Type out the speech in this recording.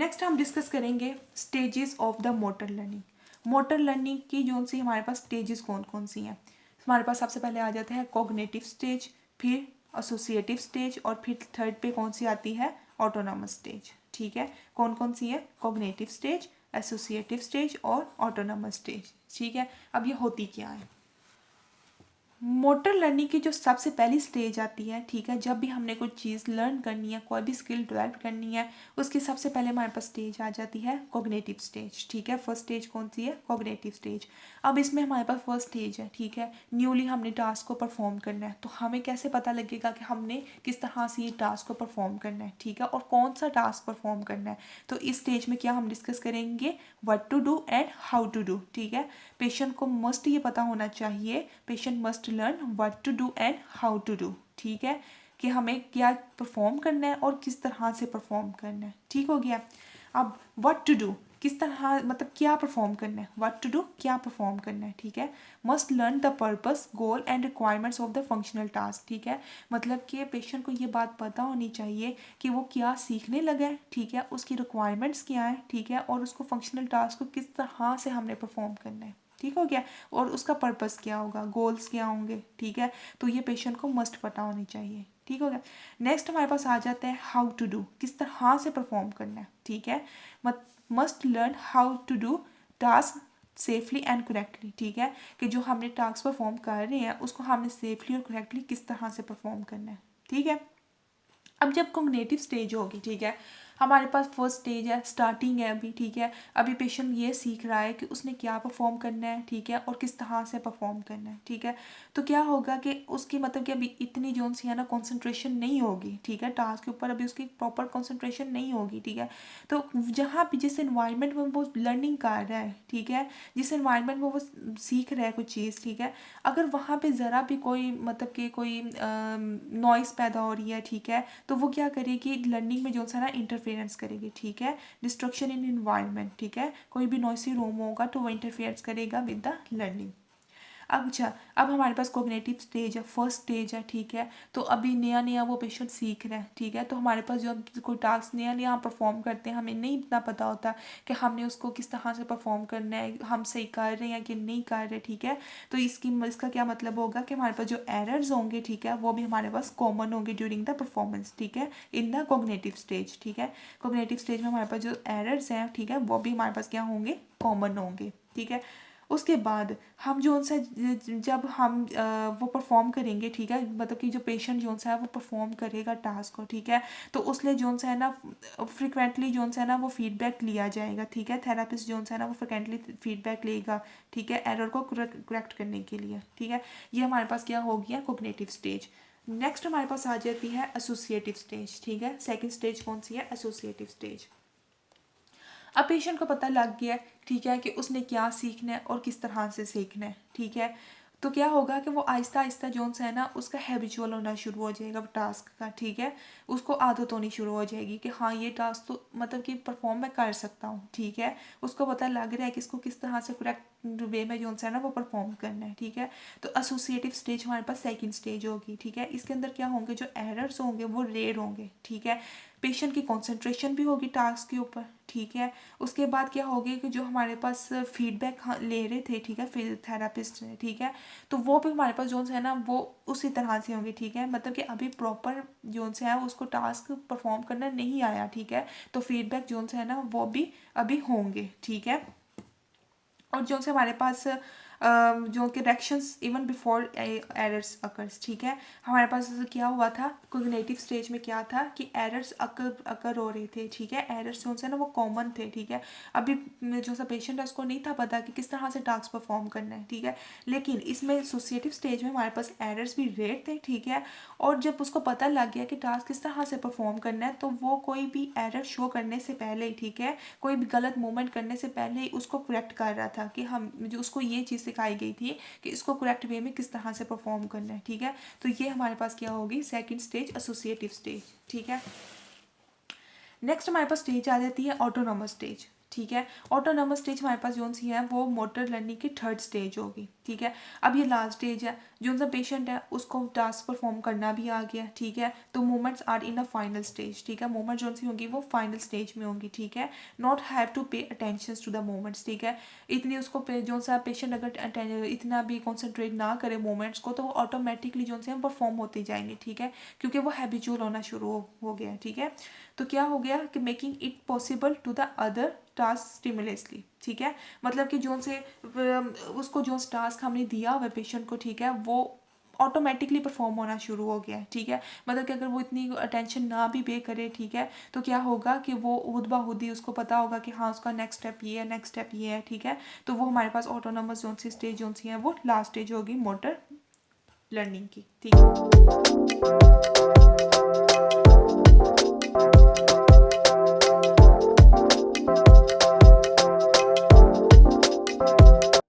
Next हम discuss करेंगे stages of the motor learning. Motor learning की जो सी हमारे पास स्टेजेस कौन कौन सी हैं। हमारे पास सबसे पहले आ जाता है कॉग्निटिव स्टेज, फिर एसोसिएटिव स्टेज और फिर थर्ड पे कौन सी आती है, ऑटोनॉमस स्टेज। ठीक है, कौन कौन सी है, कॉग्निटिव स्टेज, एसोसिएटिव स्टेज और ऑटोनॉमस स्टेज। ठीक है, अब ये होती क्या है। मोटर लर्निंग की जो सबसे पहली स्टेज आती है, ठीक है, जब भी हमने कोई चीज़ लर्न करनी है, कोई भी स्किल डेवलप करनी है, उसकी सबसे पहले हमारे पास स्टेज आ जाती है कॉग्निटिव स्टेज। ठीक है, फर्स्ट स्टेज कौन सी है, कॉग्निटिव स्टेज। अब इसमें हमारे पास फर्स्ट स्टेज है, ठीक है, न्यूली हमने टास्क को परफॉर्म करना है, तो हमें कैसे पता लगेगा कि हमने किस तरह से ये टास्क को परफॉर्म करना है, ठीक है, और कौन सा टास्क परफॉर्म करना है। तो इस स्टेज में क्या हम डिस्कस करेंगे, what to do and how to do. ठीक है, पेशेंट को मस्ट ये पता होना चाहिए, patient must learn what to do and how to do. ठीक है, कि हमें क्या परफॉर्म करना है और किस तरह से परफॉर्म करना है। ठीक हो गया। अब व्हाट टू डू, किस तरह मतलब क्या परफॉर्म करना है, व्हाट टू डू क्या परफॉर्म करना है। ठीक है, must learn the purpose, goal and requirements of the functional task. ठीक है, मतलब कि पेशेंट को ये बात पता होनी चाहिए कि वो क्या सीखने लगा है, ठीक है, उसकी रिक्वायरमेंट्स क्या है, ठीक है, और उसको फंक्शनल टास्क को किस तरह से हमने परफॉर्म करना है। ठीक हो गया, और उसका पर्पस क्या होगा, गोल्स क्या होंगे। ठीक है, तो ये पेशेंट को मस्ट पता होनी चाहिए। ठीक हो गया। नेक्स्ट हमारे पास आ जाता है हाउ टू डू, किस तरह से परफॉर्म करना है। ठीक है, must learn how to do task safely and correctly. ठीक है, कि जो हमने टास्क परफॉर्म कर रहे हैं उसको हमने सेफली और करेक्टली किस तरह से परफॉर्म करना है। ठीक है, अब जब कॉग्निटिव स्टेज होगी, ठीक है, हमारे पास फर्स्ट स्टेज है, स्टार्टिंग है अभी। ठीक है, अभी पेशेंट ये सीख रहा है कि उसने क्या परफॉर्म करना है, ठीक है, और किस तरह से परफॉर्म करना है। ठीक है, तो क्या होगा कि उसकी मतलब कि अभी इतनी जो सी है ना कंसंट्रेशन नहीं होगी, ठीक है, टास्क के ऊपर अभी उसकी प्रॉपर कंसंट्रेशन नहीं होगी। ठीक है, तो जहाँ भी जिस इन्वायरमेंट में वो लर्निंग कर रहा है, ठीक है, जिस इन्वायरमेंट में वो सीख रहा है कुछ चीज़, ठीक है, अगर वहाँ पे ज़रा भी कोई मतलब कि कोई नॉइस पैदा हो रही है, ठीक है, तो वो क्या करेगी, लर्निंग में जो सा ना इंटरफेरेंस करेगी। ठीक है, डिस्ट्रक्शन इन इन्वायरमेंट। ठीक है, कोई भी नॉइसी रूम होगा तो वो इंटरफेरेंस करेगा विद द लर्निंग। अच्छा, अब हमारे पास कॉग्निटिव स्टेज है, फर्स्ट स्टेज है। ठीक है, तो अभी नया नया वो पेशेंट सीख रहा है। ठीक है, तो हमारे पास जो कोई टास्क नया नया परफॉर्म करते हैं, हमें नहीं इतना पता होता कि हमने उसको किस तरह से परफॉर्म करना है, हम सही कर रहे हैं कि नहीं कर रहे। ठीक है, तो इसका क्या मतलब होगा कि हमारे पास जो एरर्स होंगे, ठीक है, वो भी हमारे पास कॉमन होंगे ड्यूरिंग द परफॉर्मेंस। ठीक है, इन द कॉग्निटिव स्टेज। ठीक है, कॉग्निटिव स्टेज में हमारे पास जो एरर्स हैं, ठीक है, वो भी हमारे पास क्या होंगे, कॉमन होंगे। ठीक है, उसके बाद हम जो सा जब हम वो परफॉर्म करेंगे, ठीक है, मतलब कि जो पेशेंट जो सा है वो परफॉर्म करेगा टास्क को, ठीक है, तो उसने जो सा है ना फ्रिक्वेंटली जो सा है ना वो फीडबैक लिया जाएगा। ठीक है, थेरापिस्ट जो सा है ना वो फ्रिक्वेंटली फीडबैक लेगा, ठीक है, एरर को करेक्ट करने के लिए। ठीक है, ये हमारे पास क्या हो गया, कॉग्निटिव स्टेज। नेक्स्ट हमारे पास आ जाती है एसोसिएटिव स्टेज। ठीक है, सेकेंड स्टेज कौन सी है, एसोसिएटिव स्टेज। अब पेशेंट को पता लग गया, ठीक है, कि उसने क्या सीखना है और किस तरह से सीखना है। ठीक है, तो क्या होगा कि वो आहिस्ता आहिस्ता जोन सा है ना उसका हैबिचुअल होना शुरू हो जाएगा टास्क का। ठीक है, उसको आदत होनी शुरू हो जाएगी कि हाँ ये टास्क तो मतलब कि परफॉर्म मैं कर सकता हूँ। ठीक है, उसको पता लग रहा है कि इसको किस तरह से करेक्ट वे में जो सा है ना वो परफॉर्म करना है। ठीक है, तो एसोसिएटिव स्टेज हमारे पास सेकंड स्टेज होगी। ठीक है, इसके अंदर क्या होंगे, जो एरर्स होंगे वो रेयर होंगे। ठीक है, पेशेंट की कॉन्सेंट्रेशन भी होगी टास्क के ऊपर। ठीक है, उसके बाद क्या होगी कि जो हमारे पास फीडबैक ले रहे थे, ठीक है, फिर थेरापिस्ट ने, ठीक है, तो वो भी हमारे पास जोन से है ना वो उसी तरह से होंगे। ठीक है, मतलब कि अभी प्रॉपर जोन से है उसको टास्क परफॉर्म करना नहीं आया। ठीक है, तो फीडबैक जोन से है ना वो भी अभी होंगे। ठीक है, और जो से हमारे पास जो corrections even before errors occurs. ठीक है, हमारे पास क्या हुआ था कॉग्निटिव स्टेज में, क्या था कि एरर्स अकर हो रहे थे। ठीक है, एरर्स जो से ना वो कॉमन थे। ठीक है, अभी जो सा पेशेंट है उसको नहीं था पता कि किस तरह से टास्क परफॉर्म करना है। ठीक है, लेकिन इसमें एसोसिएटिव स्टेज में हमारे पास एरर्स भी रेयर थे। ठीक है, और जब उसको पता लग गया कि टास्क किस तरह से परफॉर्म करना है, तो वो कोई भी एरर शो करने से पहले ही, ठीक है, कोई भी गलत मूवमेंट करने से पहले ही उसको करेक्ट कर रहा था कि हम जो उसको ये चीज़ सिखाई गई थी कि इसको करेक्ट वे में किस तरह से परफॉर्म करना है। ठीक है, तो ये हमारे पास क्या होगी, सेकंड स्टेज, एसोसिएटिव स्टेज। ठीक है, नेक्स्ट हमारे पास स्टेज आ जाती है ऑटोनॉमस स्टेज। ठीक है, ऑटोनॉमस स्टेज हमारे पास जो सी है वो मोटर लर्निंग की थर्ड स्टेज होगी। ठीक है। अब ये लास्ट स्टेज है, जो सा पेशेंट है उसको टास्क परफॉर्म करना भी आ गया, ठीक है। तो movements are in a final stage, ठीक है। मूवमेंट जो सी होंगी वो फाइनल स्टेज में होंगी, ठीक है। Not have to pay attention to the movements, ठीक है। इतनी उसको जो सा पेशेंट अगर इतना भी कॉन्सेंट्रेट ना करे मूवमेंट्स को, तो वो ऑटोमेटिकली जो से परफॉर्म होते जाएंगे, ठीक है, क्योंकि वो हैबिचुअल होना शुरू हो गया, ठीक है। तो क्या हो गया कि making it possible to the other task simultaneously, ठीक है। मतलब कि जो से उसको जो टास्क हमने दिया हुआ पेशेंट को, ठीक है, वो ऑटोमेटिकली परफॉर्म होना शुरू हो गया है, ठीक है। मतलब कि अगर वो इतनी अटेंशन ना भी पे करे, ठीक है, तो क्या होगा कि वो खुद ब खुद ही उसको पता होगा कि हाँ उसका नेक्स्ट स्टेप ये है, नेक्स्ट स्टेप ये है, ठीक है। तो वो हमारे पास ऑटोनोमस जोन सी स्टेज जोन सी है वो लास्ट स्टेज होगी मोटर लर्निंग की, ठीक है।